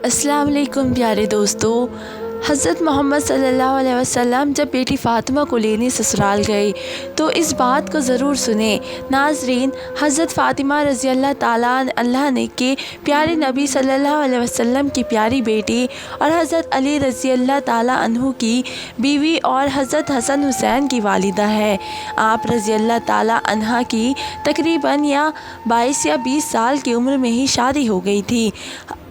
अस्सलाम वालेकुम प्यारे दोस्तों। हज़रत मोहम्मद सल्लल्लाहु अलैहि वसल्लम जब बेटी फ़ातिमा को लेने ससुराल गए तो इस बात को ज़रूर सुने। नाज़रीन, हज़रत फ़ातिमा रज़ी अल्लाह ताला अल्लाह ने के प्यारे नबी सल्लल्लाहु अलैहि वसल्लम की प्यारी बेटी और हज़रत अली रज़ी अल्लाह ताला अन्हु की बीवी और हज़रत हसन हुसैन की वालिदा है। आप रज़ी अल्लाह ताला अन्हा की तकरीबन 22 या 20 साल की उम्र में ही शादी हो गई थी।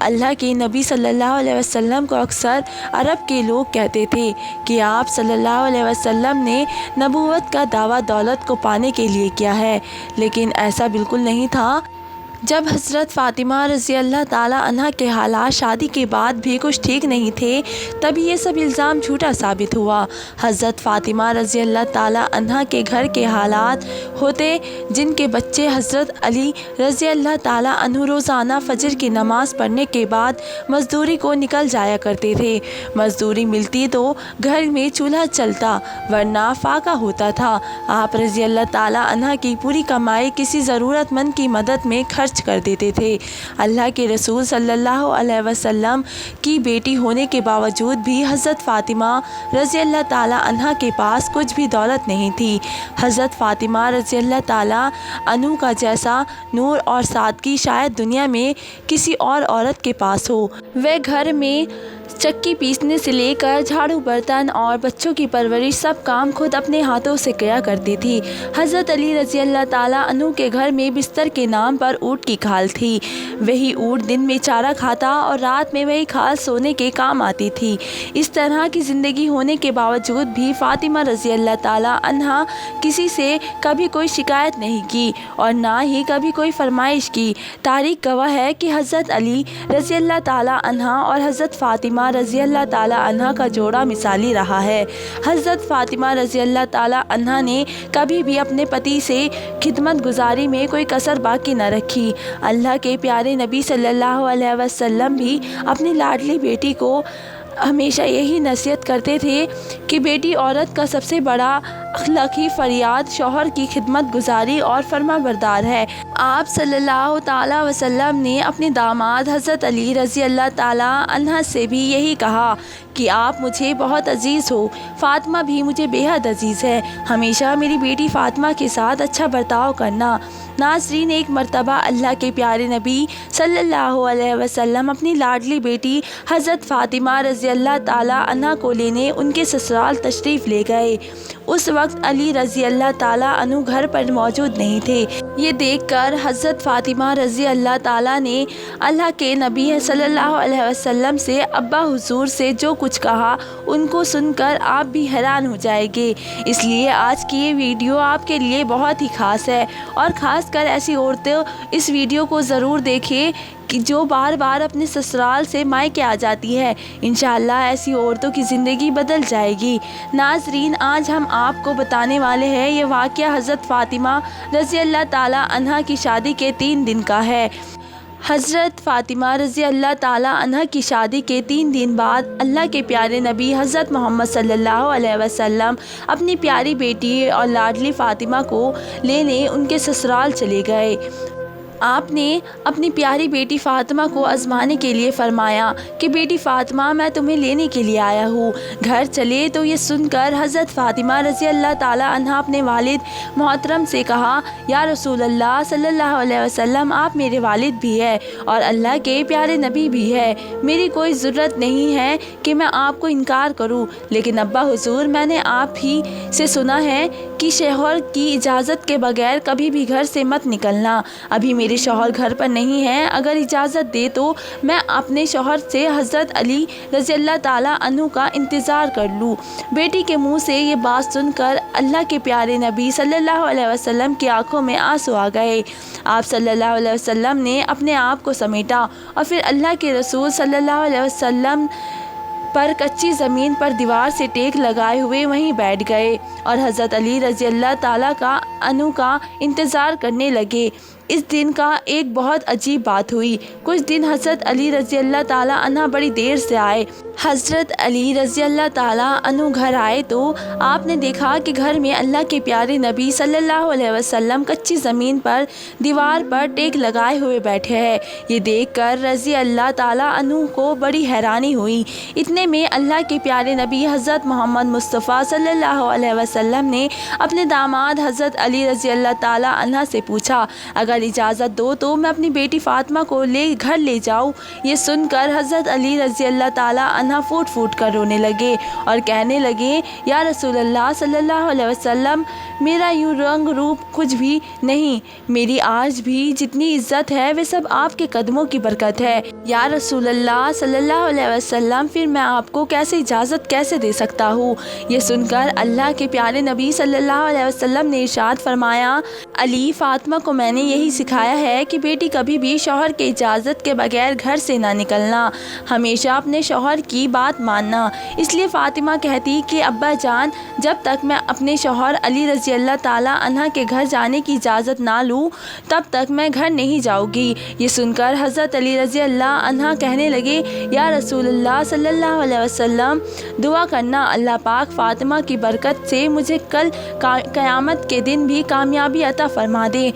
अल्लाह के नबी सल्लल्लाहु अलैहि वसल्लम को अक्सर अरब के लोग कहते थे कि आप सल्लल्लाहु अलैहि वसल्लम ने नबूवत का दावा दौलत को पाने के लिए किया है, लेकिन ऐसा बिल्कुल नहीं था। जब हज़रत फ़ातिमा रज़ी अल्लाह ताला अन्हा के हालात शादी के बाद भी कुछ ठीक नहीं थे, तभी ये सब इल्ज़ाम झूठा साबित हुआ। हज़रत फ़ातिमा रज़ी अल्लाह ताला अन्हा के घर के हालात होते जिनके बच्चे हज़रत अली रज़ी अल्लाह ताला अन्हु रोज़ाना फ़जर की नमाज़ पढ़ने के बाद मज़दूरी को निकल जाया करते थे। मज़दूरी मिलती तो घर में चूल्हा चलता, वरना फाका होता था। आप रज़ी अल्लाह ताला अन्हा की पूरी कमाई किसी ज़रूरतमंद की मदद में खर्च कर देते थे। अल्लाह के रसूल सल्लल्लाहु अलैहि वसल्लम की बेटी होने के बावजूद भी हज़रत फ़ातिमा रज़ी अल्लाह ताला अन्हा के पास कुछ भी दौलत नहीं थी। हज़रत फ़ातिमा रज़ी अल्लाह ताला अन्हु का जैसा नूर और सादगी शायद दुनिया में किसी और औरत के पास हो। वह घर में चक्की पीसने से लेकर झाड़ू बर्तन और बच्चों की परवरिश सब काम खुद अपने हाथों से किया करती थी। हज़रत अली रज़ी अल्लाह ताला अन्हु के घर में बिस्तर के नाम पर ऊँट की खाल थी। वही ऊँट दिन में चारा खाता और रात में वही खाल सोने के काम आती थी। इस तरह की ज़िंदगी होने के बावजूद भी फ़ातिमा रज़ी अल्लाह ताला अन्हा किसी से कभी कोई शिकायत नहीं की और ना ही कभी कोई फरमाइश की। तारीख़ गवाह है कि हज़रत अली रज़ी अल्लाह ताला अन्हा और हज़रत फ़ातिमा रज़ी अल्लाह ताला अन्हा का जोड़ा मिसाली रहा है। हज़रत फ़ातिमा रज़ी अल्लाह ताला अन्हा ने कभी भी अपने पति से खिदमत गुजारी में कोई कसर बाकी न रखी। अल्लाह के प्यारे नबी सल्लल्लाहु अलैहि वसल्लम भी अपनी लाडली बेटी को हमेशा यही नसीहत करते थे कि बेटी औरत का सबसे बड़ा अखलाकी फ़रियाद शौहर की खिदमत गुजारी और फर्माबरदार है। आप सल्लल्लाहु ताला वसल्लम ने अपने दामाद हज़रत अली रज़ी अल्लाह ताला अन्हा से भी यही कहा कि आप मुझे बहुत अजीज़ हो, फ़ातिमा भी मुझे बेहद अजीज़ है। हमेशा मेरी बेटी फ़ातिमा के साथ अच्छा बर्ताव करना। नाज़रीन, एक मरतबा अल्लाह के प्यारे नबी सल्लल्लाहु अलैहि वसल्लम अपनी लाडली बेटी हज़रत फ़ातिमा रज़ी अल्लाह ताला अन्हा को लेने उनके ससुराल तशरीफ़ ले गए। उस वक्त अली रज़ी अल्लाह ताला अन्हु घर पर मौजूद नहीं थे। ये देखकर हज़रत फ़ातिमा रज़ी अल्लाह ताला ने अल्लाह के नबी सल्लल्लाहु अलैहि वसल्लम से अब्बा हुज़ूर से जो कुछ कहा उनको सुनकर आप भी हैरान हो जाएंगे। इसलिए आज की ये वीडियो आपके लिए बहुत ही ख़ास है और ख़ासकर ऐसी औरतें इस वीडियो को ज़रूर देखें कि जो बार बार अपने ससुराल से मायके आ जाती है। इंशाअल्लाह ऐसी औरतों की ज़िंदगी बदल जाएगी। नाज़रीन, आज हम आपको बताने वाले हैं ये वाक़या हज़रत फ़ातिमा रज़ी अल्लाह ताला अन्हा की शादी के 3 दिन का है। हज़रत फ़ातिमा रज़ी अल्लाह ताला अन्हा की शादी के 3 दिन बाद अल्लाह के प्यारे नबी हज़रत मोहम्मद सल्लल्लाहु अलैहि वसल्लम अपनी प्यारी बेटी और लाडली फ़ातिमा को लेने उनके ससुराल चले गए। आपने अपनी प्यारी बेटी फ़ातिमा को आज़माने के लिए फ़रमाया कि बेटी फ़ातिमा, मैं तुम्हें लेने के लिए आया हूँ, घर चले। तो ये सुनकर हज़रत फ़ातिमा रज़ी अल्लाह ताला अन्हा अपने वालिद मोहतरम से कहा, या रसूल अल्लाह सल्लल्लाहु अलैहि वसल्लम, आप मेरे वालिद भी है और अल्लाह के प्यारे नबी भी है। मेरी कोई ज़रूरत नहीं है कि मैं आपको इनकार करूँ, लेकिन अब्बा हुज़ूर, मैंने आप ही से सुना है कि शौहर की इजाज़त के बगैर कभी भी घर से मत निकलना। अभी मेरे शौहर घर पर नहीं है, अगर इजाज़त दे तो मैं अपने शौहर से हज़रत अली रज़ी अल्लाह ताला अन्हु का इंतज़ार कर लूँ। बेटी के मुंह से ये बात सुनकर अल्लाह के प्यारे नबी सल्लल्लाहु अलैहि वसल्लम की आंखों में आंसू आ गए। आप सल्लल्लाहु अलैहि वसल्लम ने अपने आप को समेटा और फिर अल्लाह के रसूल सल्लल्लाहु अलैहि वसल्लम पर कच्ची ज़मीन पर दीवार से टेक लगाए हुए वहीं बैठ गए और हज़रत अली रज़ी अल्लाह ताला का अन्हु का इंतज़ार करने लगे। इस दिन का एक बहुत अजीब बात हुई। कुछ दिन हज़रत अली रज़ी अल्लाह ताला अन्हा बड़ी देर से आए। حضرت علی رضی اللہ تعالیٰ عنہ گھر آئے تو آپ نے دیکھا کہ گھر میں اللہ کے پیارے نبی صلی اللہ علیہ وسلم کچی زمین پر دیوار پر ٹیک لگائے ہوئے بیٹھے ہیں۔ یہ دیکھ کر رضی اللہ تعالیٰ عنہ کو بڑی حیرانی ہوئی۔ اتنے میں اللہ کے پیارے نبی حضرت محمد مصطفیٰ صلی اللہ علیہ وسلم نے اپنے داماد حضرت علی رضی اللہ تعالیٰ عنہ سے پوچھا، اگر اجازت دو تو میں اپنی بیٹی فاطمہ کو گھر لے جاؤں۔ یہ سن کر حضرت علی رضی اللہ تعالیٰ عنہ پھوٹ پھوٹ کر رونے لگے اور کہنے لگے، یا رسول اللہ صلی اللہ علیہ وسلم، میرا یوں رنگ روپ کچھ بھی نہیں، میری آج بھی جتنی عزت ہے وہ سب آپ کے قدموں کی برکت ہے۔ یا رسول اللہ صلی اللہ علیہ وسلم، پھر میں آپ کو اجازت کیسے دے سکتا ہوں؟ یہ سن کر اللہ کے پیارے نبی صلی اللہ علیہ وسلم نے ارشاد فرمایا، علی، فاطمہ کو میں نے یہی سکھایا ہے کہ بیٹی کبھی بھی شوہر کی اجازت کے بغیر گھر سے نہ نکلنا، ہمیشہ اپنے شوہر کی بات ماننا۔ اس لیے فاطمہ کہتی کہ ابا جان، جب تک میں اپنے شوہر علی رضی اللہ تعالیٰ عنہ کے گھر جانے کی اجازت نہ لوں تب تک میں گھر نہیں جاؤں گی۔ یہ سن کر حضرت علی رضی اللہ عنہ کہنے لگے، یا رسول اللہ صلی اللہ علیہ وسلم، دعا کرنا اللہ پاک فاطمہ کی برکت سے مجھے کل قیامت کے دن بھی کامیابی عطا فرما دے۔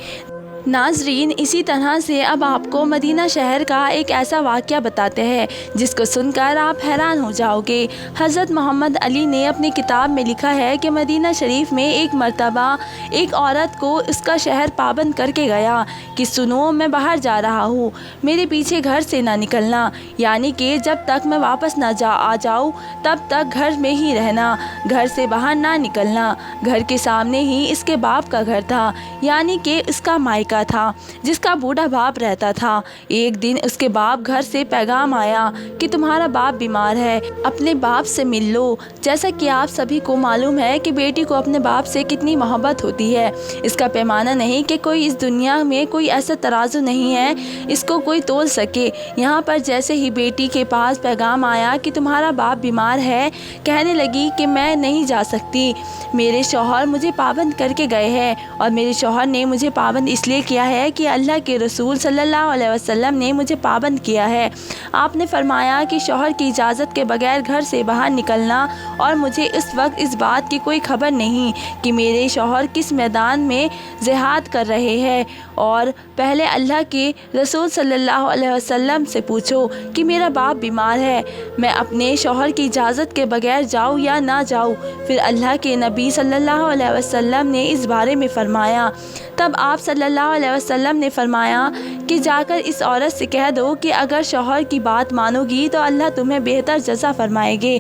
ناظرین، اسی طرح سے اب آپ کو مدینہ شہر کا ایک ایسا واقعہ بتاتے ہیں جس کو سن کر آپ حیران ہو جاؤ گے۔ حضرت محمد علی نے اپنی کتاب میں لکھا ہے کہ مدینہ شریف میں ایک مرتبہ ایک عورت کو اس کا شہر پابند کر کے گیا کہ سنو، میں باہر جا رہا ہوں، میرے پیچھے گھر سے نہ نکلنا، یعنی کہ جب تک میں واپس نہ آ جاؤں تب تک گھر میں ہی رہنا، گھر سے باہر نہ نکلنا۔ گھر کے سامنے ہی اس کے باپ کا گھر تھا، یعنی کہ اس کا مائکہ تھا جس کا بوڑھا باپ رہتا تھا۔ ایک دن اس کے باپ گھر سے پیغام آیا کہ تمہارا باپ بیمار ہے، اپنے باپ سے مل لو۔ جیسا کہ آپ سبھی کو معلوم ہے کہ بیٹی کو اپنے باپ سے کتنی محبت ہوتی ہے، اس کا پیمانہ نہیں کہ کوئی اس دنیا میں کوئی ایسا ترازو نہیں ہے اس کو کوئی تول سکے۔ یہاں پر جیسے ہی بیٹی کے پاس پیغام آیا کہ تمہارا باپ بیمار ہے، کہنے لگی کہ میں نہیں جا سکتی، میرے شوہر مجھے پابند کر کے گئے ہیں، اور میرے شوہر نے مجھے پابند اس لیے کیا ہے کہ اللہ کے رسول صلی اللہ علیہ وسلم نے مجھے پابند کیا ہے۔ آپ نے فرمایا کہ شوہر کی اجازت کے بغیر گھر سے باہر نکلنا، اور مجھے اس وقت اس بات کی کوئی خبر نہیں کہ میرے شوہر کس میدان میں جہاد کر رہے ہیں، اور پہلے اللہ کے رسول صلی اللہ علیہ وسلم سے پوچھو کہ میرا باپ بیمار ہے، میں اپنے شوہر کی اجازت کے بغیر جاؤں یا نہ جاؤں۔ پھر اللہ کے نبی صلی اللہ علیہ وسلم نے اس بارے میں فرمایا۔ تب آپ صلی اللہ علیہ وسلم نے فرمایا کہ جا کر اس عورت سے کہہ دو کہ اگر شوہر کی بات مانو گی تو اللہ تمہیں بہتر جزا فرمائے گے۔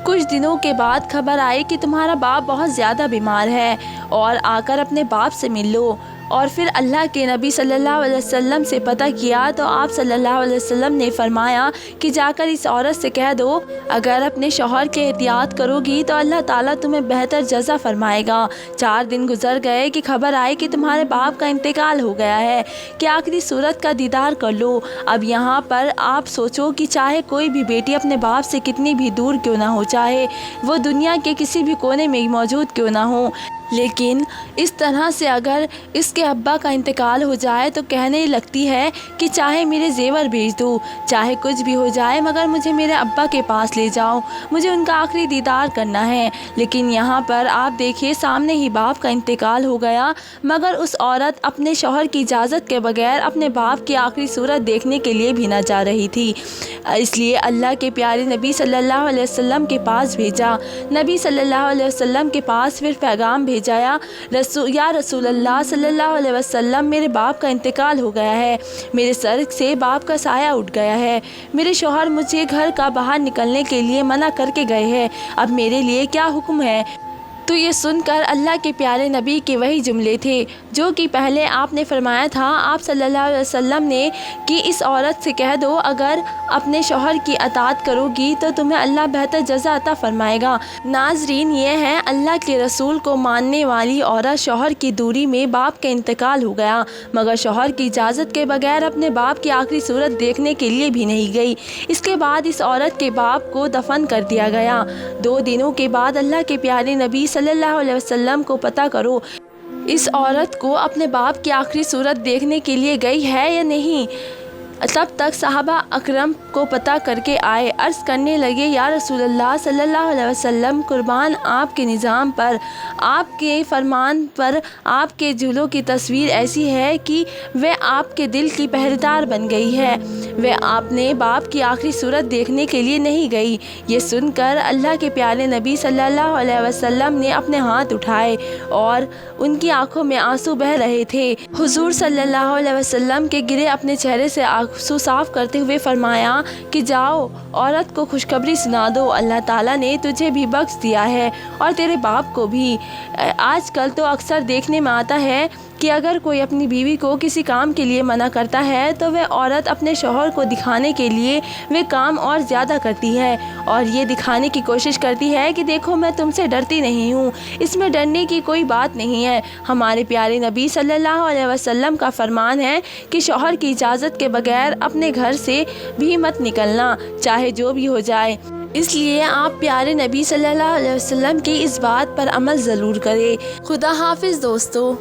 کچھ دنوں کے بعد خبر آئی کہ تمہارا باپ بہت زیادہ بیمار ہے، اور آ کر اپنے باپ سے مل لو۔ اور پھر اللہ کے نبی صلی اللہ علیہ وسلم سے پتہ کیا تو آپ صلی اللہ علیہ وسلم نے فرمایا کہ جا کر اس عورت سے کہہ دو، اگر اپنے شوہر کے احتیاط کرو گی تو اللہ تعالیٰ تمہیں بہتر جزا فرمائے گا۔ 4 دن گزر گئے کہ خبر آئی کہ تمہارے باپ کا انتقال ہو گیا ہے، کہ آخری صورت کا دیدار کر لو۔ اب یہاں پر آپ سوچو کہ چاہے کوئی بھی بیٹی اپنے باپ سے کتنی بھی دور کیوں نہ ہو، چاہے وہ دنیا کے کسی بھی کونے میں موجود کیوں نہ ہو، لیکن اس طرح سے اگر اس کے ابا کا انتقال ہو جائے تو کہنے لگتی ہے کہ چاہے میرے زیور بھیج دو، چاہے کچھ بھی ہو جائے، مگر مجھے میرے ابا کے پاس لے جاؤ، مجھے ان کا آخری دیدار کرنا ہے۔ لیکن یہاں پر آپ دیکھیے، سامنے ہی باپ کا انتقال ہو گیا، مگر اس عورت اپنے شوہر کی اجازت کے بغیر اپنے باپ کی آخری صورت دیکھنے کے لیے بھی نہ جا رہی تھی۔ اس لیے اللہ کے پیارے نبی صلی اللہ علیہ وسلم کے پاس بھیجا۔ نبی صلی اللہ علیہ وسلم کے پاس پھر پیغام بھیجا، یا رسول اللہ صلی اللہ علیہ وسلم، میرے باپ کا انتقال ہو گیا ہے، میرے سر سے باپ کا سایہ اٹھ گیا ہے، میرے شوہر مجھے گھر کا باہر نکلنے کے لیے منع کر کے گئے ہیں، اب میرے لیے کیا حکم ہے؟ تو یہ سن کر اللہ کے پیارے نبی کے وہی جملے تھے جو کہ پہلے آپ نے فرمایا تھا آپ صلی اللہ علیہ وسلم نے کہ اس عورت سے کہہ دو اگر اپنے شوہر کی اطاعت کرو گی تو تمہیں اللہ بہتر جزا عطا فرمائے گا۔ ناظرین، یہ ہے اللہ کے رسول کو ماننے والی عورت، شوہر کی دوری میں باپ کا انتقال ہو گیا، مگر شوہر کی اجازت کے بغیر اپنے باپ کی آخری صورت دیکھنے کے لیے بھی نہیں گئی۔ اس کے بعد اس عورت کے باپ کو دفن کر دیا گیا۔ 2 دنوں کے بعد اللہ کے پیارے نبی صلی اللہ علیہ وسلم کو پتہ کرو اس عورت کو اپنے باپ کی آخری صورت دیکھنے کے لیے گئی ہے یا نہیں۔ तब तक सहाबा अकरम को पता करके आए। अर्ज़ करने लगे, या रसूल अल्लाह सल्लल्लाहु अलैहि वसल्लम, कुर्बान आपके निज़ाम पर, आपके फरमान पर आपके झूलों की तस्वीर ऐसी है कि वह आपके दिल की पहरेदार बन गई है। वह आपने बाप की आखिरी सूरत देखने के लिए नहीं गई। ये सुनकर अल्लाह के प्यारे नबी सल्लल्लाहु अलैहि वसल्लम ने अपने हाथ उठाए और उनकी आंखों में आंसू बह रहे थे। हुजूर सल्लल्लाहु अलैहि वसल्लम के गिरे अपने चेहरे से आंसू साफ करते हुए फरमाया कि जाओ, औरत को खुशखबरी सुना दो, अल्लाह ताला ने तुझे भी बख्श दिया है और तेरे बाप को भी। आजकल तो अक्सर देखने में आता है कि अगर कोई अपनी बीवी को किसी काम के लिए मना करता है तो वह औरत अपने शौहर को दिखाने के लिए वह काम और ज़्यादा करती है और ये दिखाने की कोशिश करती है कि देखो मैं तुमसे डरती नहीं हूँ। इसमें डरने की कोई बात नहीं है। हमारे प्यारे नबी सल्लल्लाहु अलैहि वसल्लम का फरमान है कि शौहर की इजाज़त के बगैर अपने घर से भी मत निकलना, चाहे जो भी हो जाए। इसलिए आप प्यारे नबी सल्लल्लाहु अलैहि वसल्लम की इस बात पर अमल ज़रूर करें। खुदा हाफिज़ दोस्तों।